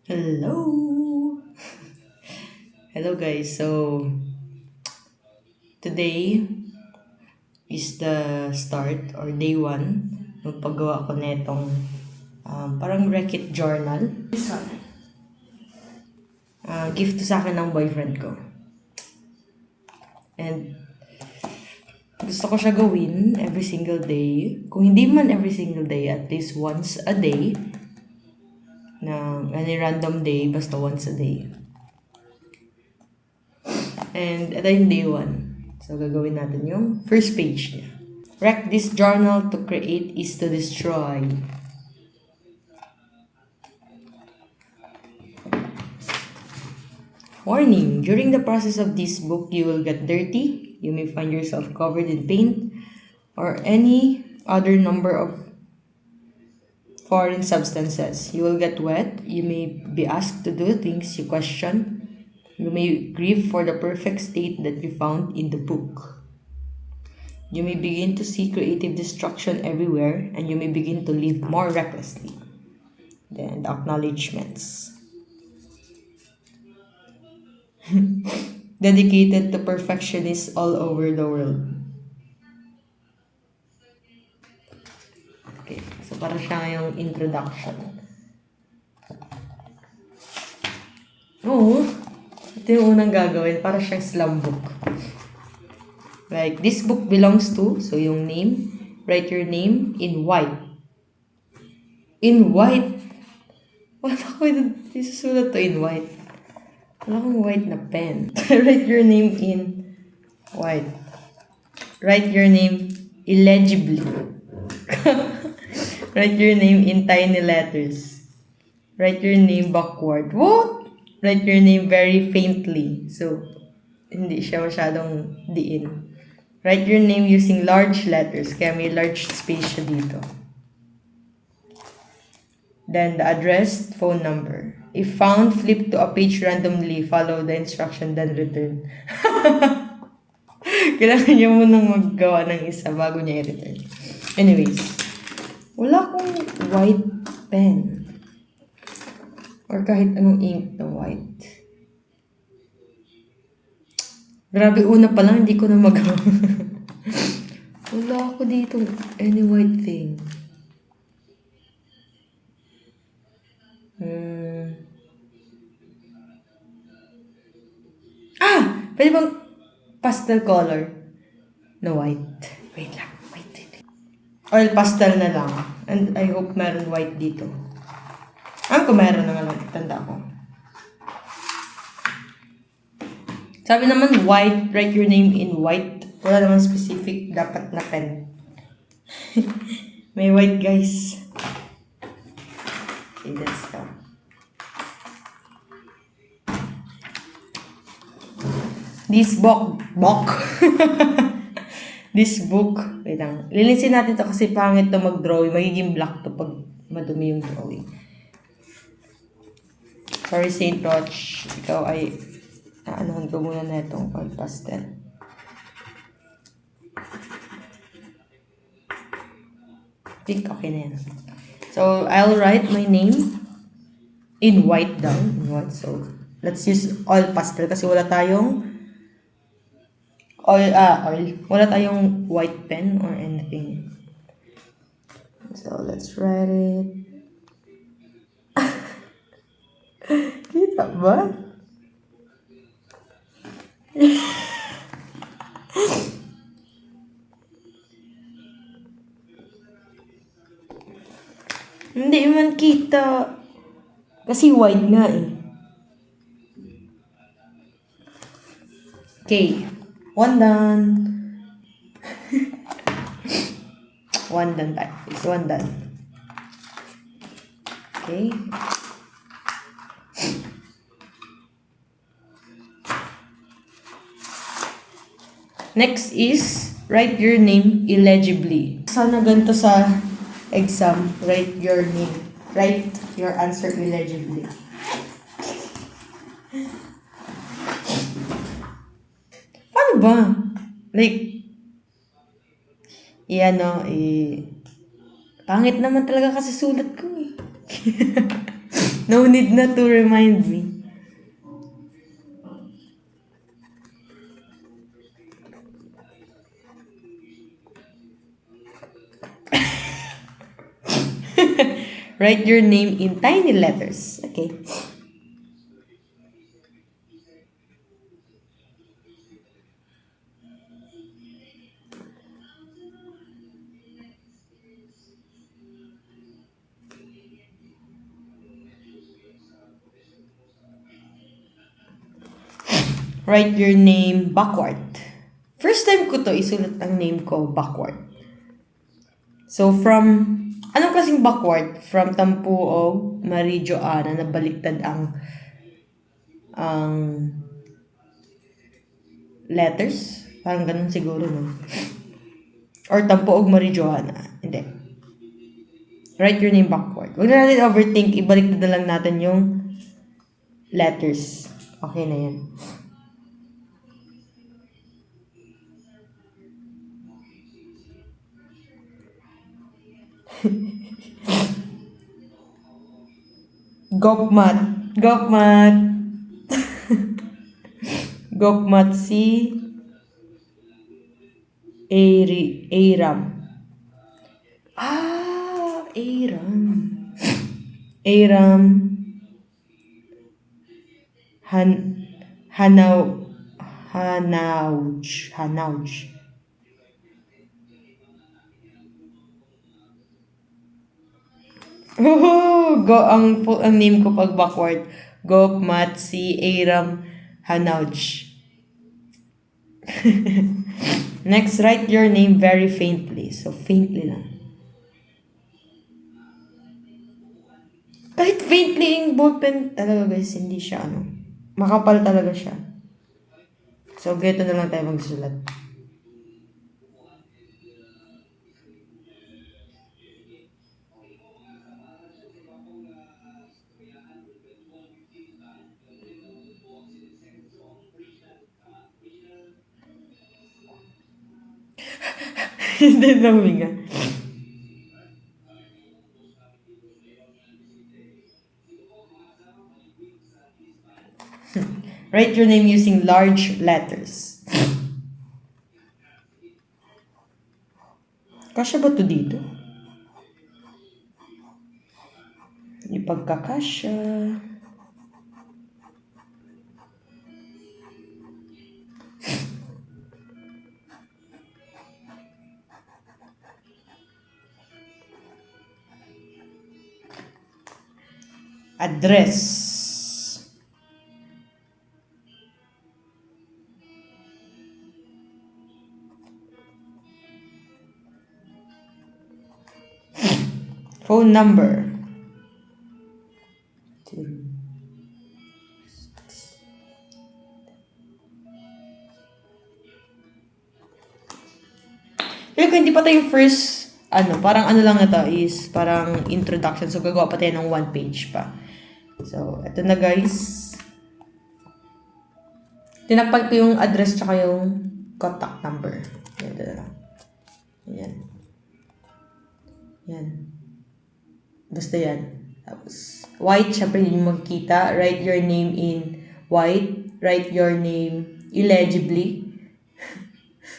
Hello! Hello guys, so today is the start or day 1 ng paggawa ko netong parang Wreck-It journal. This one. Gift to sa akin ng boyfriend ko. And gusto ko siya gawin every single day. Kung hindi man every single day, at least once a day. Na any random day, basta once a day. And ito yung day 1. So, gagawin natin yung first page niya. Wreck this journal to create is to destroy. Warning, during the process of this book, you will get dirty. You may find yourself covered in paint or any other number of foreign substances. You will get wet. You may be asked to do things you question. You may grieve for the perfect state that you found in the book. You may begin to see creative destruction everywhere, and you may begin to live more recklessly. Then the acknowledgements. Dedicated to perfectionists all over the world. Okay, so para siya yung introduction. Oo. Ito yung unang gagawin, para siyang slam book. Like, this book belongs to, so yung name, write your name in white. In white? Wala ko isusulat to in white. Wala akong white na pen. Write your name in white. Write your name illegibly. Write your name in tiny letters. Write your name backward. What? Write your name very faintly. So, hindi siya masyadong diin. Write your name using large letters. Kaya may large space siya dito. Then, the address, phone number. If found, flip to a page randomly. Follow the instruction, then return. Kailangan niya munang maggawa ng isa bago niya i-return. Anyways, wala akong white pen. Or kahit anong ink na white. Grabe, una pa lang, hindi ko na magawa. Wala ako dito any white thing. Pwede bang pastel color na white? Wait lang, wait. Oil pastel na lang. And I hope meron white dito. Kung meron na nga lang, tanda ko. Sabi naman white, write your name in white. Wala naman specific dapat na pen. May white, guys. Okay, let's go. This book. This book. Wait lang. Linisin natin to kasi pangit to mag-drawing. Magiging black to pag madumi yung drawing. Sorry, Saint Roch. Ikaw ay anuhan ko muna na itong oil pastel. Think okay na yan. So, I'll write my name in white down. In white. So, let's use oil pastel kasi wala tayong oil. Wala tayong white pen or anything. So, let's write it. Kita ba? Hindi man kita. Kasi white nga eh. Okay. One done. One done tayo. It's one done. Okay. Next is, write your name illegibly. Sana ganito sa exam, write your name. Write your answer illegibly. Paano ba? Like, pangit naman talaga kasi sulat ko eh. No need na to remind me. Write your name in tiny letters. Okay. Write your name backward. First time ko to isulat ang name ko backward. So anong klaseng backward? From Tampuog, Marie Joanna, na baliktad ang letters. Parang ganun siguro, no? Or Tampuog, Marie Joanna. Hindi. Write your name backward. Huwag na natin overthink. Ibaliktad na lang natin yung letters. Okay na yan. Gokmat. Gokmat si Aram. Aram. Hanauj. Ang name ko pag backward. Gokmat si Aram Hanauj. Next, write your name very faintly. So, faintly lang. Kahit faintly yung ballpen talaga guys, hindi siya makapal talaga siya. So, ganito na lang tayo magsulat. Hindi na huminga. Write your name using large letters. Kasya ba to dito? Ipagkakasya. Address. Phone number. Pero kung hindi pa tayo first, parang lang na to is parang introduction. So, gagawa pa tayo ng 1 page pa. So, eto na guys. Tinakpag ko yung address tsaka yung contact number. Ito na lang. Yan. Basta yan. Tapos, white, syempre hindi mo makikita. Write your name in white. Write your name illegibly.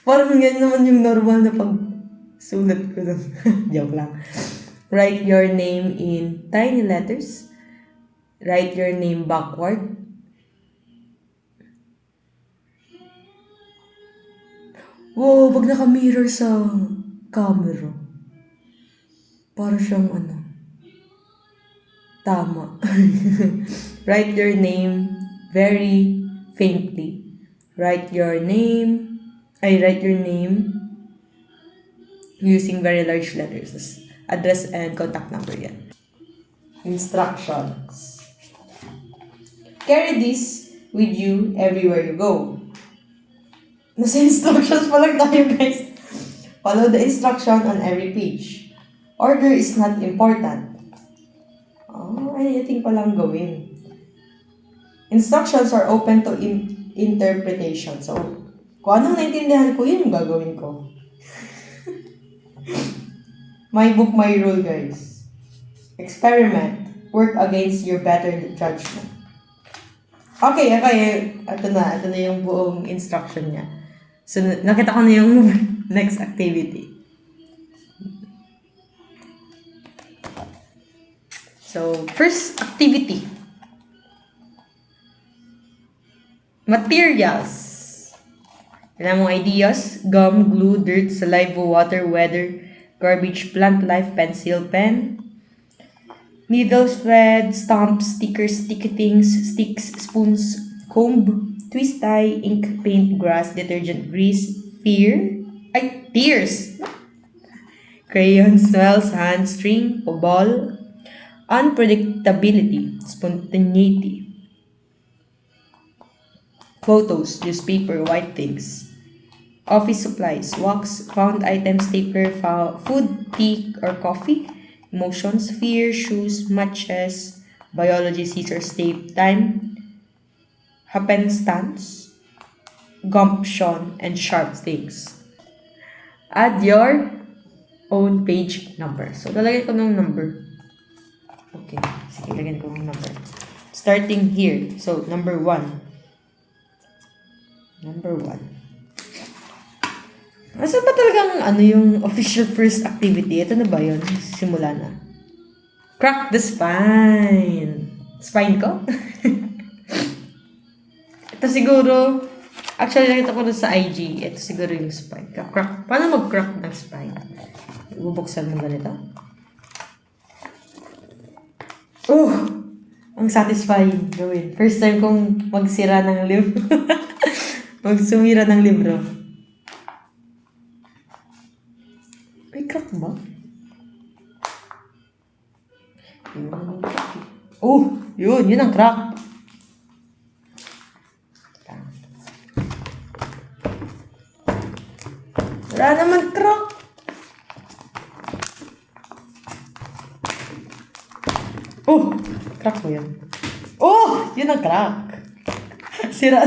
Parang yan naman yung normal na pag-sulat ko lang. Joke lang. Write your name in tiny letters. Write your name backward. Wow, pag naka-mirror sa camera. Para siyang tama. Write your name very faintly. Write your name using very large letters. Address and contact number yan. Instructions. Carry this with you everywhere you go. Nasa instructions pa lang tayo guys. Follow the instruction on every page. Order is not important. Anything pa lang gawin. Instructions are open to interpretation. So, kung anong naintindihan ko, yun yung gagawin ko. My book, my rule, guys. Experiment. work against your better judgment. Okay. Ito na yung buong instruction niya. So, nakita ko na yung next activity. So, first activity. Materials. Kailangan mong ideas: gum, glue, dirt, saliva, water, weather, garbage, plant life, pencil, pen, needles, thread, stamps, stickers, sticky things, sticks, spoons, comb, twist tie, ink, paint, grass, detergent, grease, tears, crayon, smells, hand, string, ball, unpredictability, spontaneity, photos, newspaper, white things, office supplies, wax, found items, stapler, food, tea or coffee, emotions, fear, shoes, matches, biology, scissors, tape, time, happenstance, gumption, and sharp things. Add your own page number. So, lalagay ko ng number. Okay. Sige, lagyan ko ng number. Starting here. So, number 1. Asa ba talagang yung official first activity? Ito na ba yun? Simula na. Crack the spine. Spine ko? Ito siguro, actually nakita ko na sa IG. Ito siguro yung spine. Crack. Paano mag-crack ng spine? Bubuksan mo ganito. Ang satisfying gawin. First time kong magsira ng libro. Magsumira ng libro. May crack ba? Yun ang crack. Wala naman crack. Crack mo yan. Yun ang crack. Sira.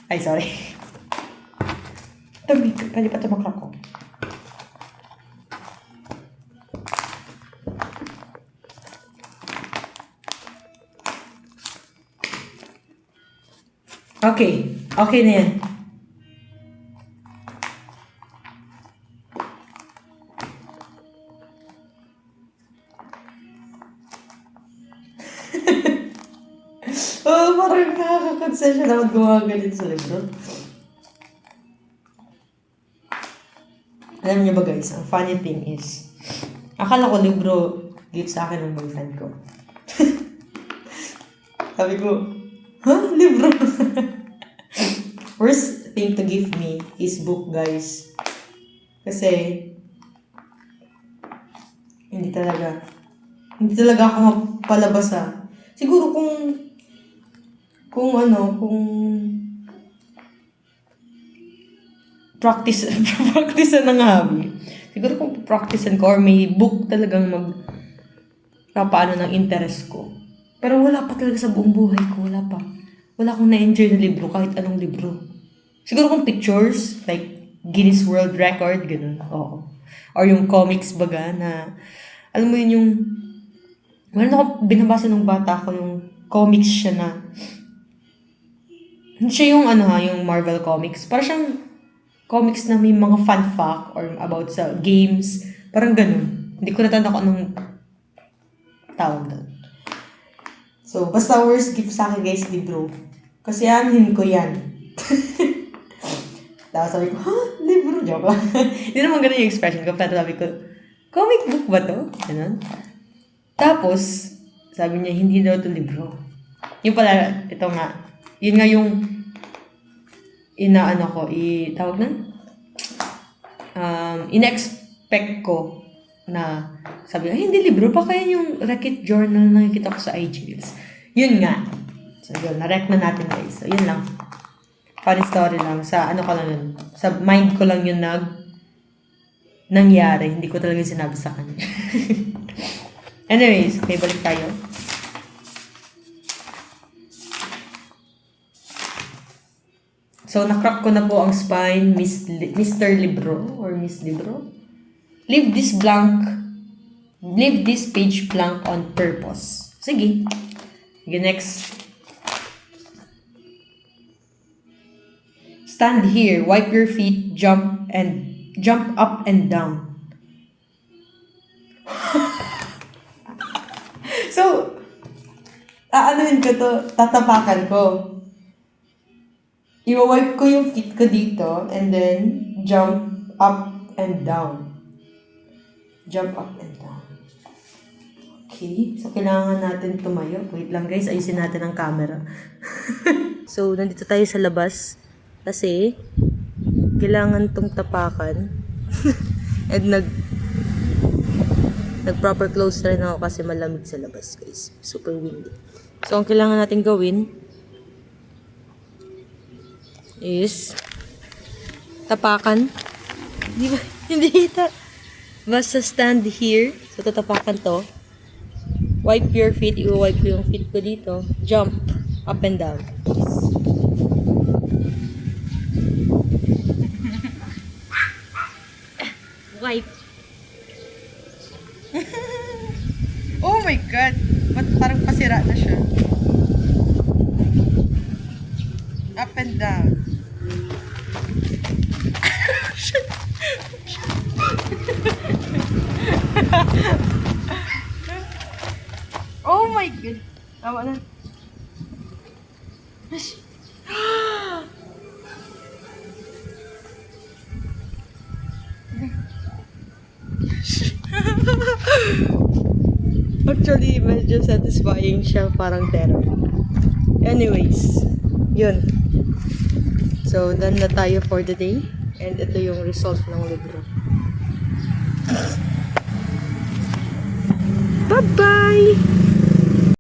Ay, sorry. Pwede pa ito mag-crack ko. Okay na yan. Parang nakaka-concession naman gumawa ganito sa libro. Alam niyo ba guys, ang funny thing is, akala ko libro gift sa akin ng boyfriend ko. Sabi ko, libro? Worst thing to give me is book, guys. Kasi, hindi talaga ako mapalabas Siguro kung practice ng hobby. Siguro kung practicean ko or may book talagang papaano ng interest ko. Pero wala pa talaga sa buong buhay ko. Wala pa. Wala akong na-enjoy na libro, kahit anong libro. Siguro kung pictures, like Guinness World Record, ganun. Oo. Or yung comics baga na, alam mo yun yung, wala na ako binabasa ng bata ko, yung comics siya na, hindi siya yung yung Marvel comics. Parang siyang comics na may mga fun fact or about sa games. Parang ganun. Hindi ko natanda ko anong tawag doon. So, basta worst gift sa akin guys, libro. Kasi anin ko yan. Tapos sabi ko, libro? Joke lang. Hindi naman ganun yung expression ko. Pero sabi ko, comic book ba to? Ganun. Tapos, sabi niya, hindi daw to libro. Yung pala, ito nga. Yun nga yung tawag na? In-expect ko na sabi, hindi libro pa kaya yung Racket Journal na nakikita ko sa IG Reels. Yun nga. So, yun. Na-rec na natin guys. So, yun lang. Funny story lang. Sa sa mind ko lang yun nangyari. Hindi ko talaga sinabi sa kanya. Anyways, may balik tayo. So, So, nakrack ko na po ang spine, Mr. Libro or Miss Libro. Leave this page blank on purpose. Sige. Sige, next. Stand here, wipe your feet, jump up and down. So, aanuhin ko to, tatapakan ko. I-wipe ko yung feet ko dito and then jump up and down. Jump up and down. Okay, so kailangan natin tumayo. Wait lang guys, ayusin natin ang camera. So, nandito tayo sa labas kasi kailangan tong tapakan. And nag-proper close rin ako kasi malamig sa labas guys. Super windy. So, ang kailangan natin gawin is tapakan. Di ba? Hindi kita. Basta stand here. So, tatapakan to. Wipe your feet. I-wipe ko yung feet ko dito. Jump up and down. Wipe. Oh my God! Ba't parang pasira na siya? Up and down. Oh my God! Tama na. Actually, medyo satisfying siya. Parang therapy. Anyways, yun. So, done na tayo for the day. And ito yung result ng libro. Bye-bye!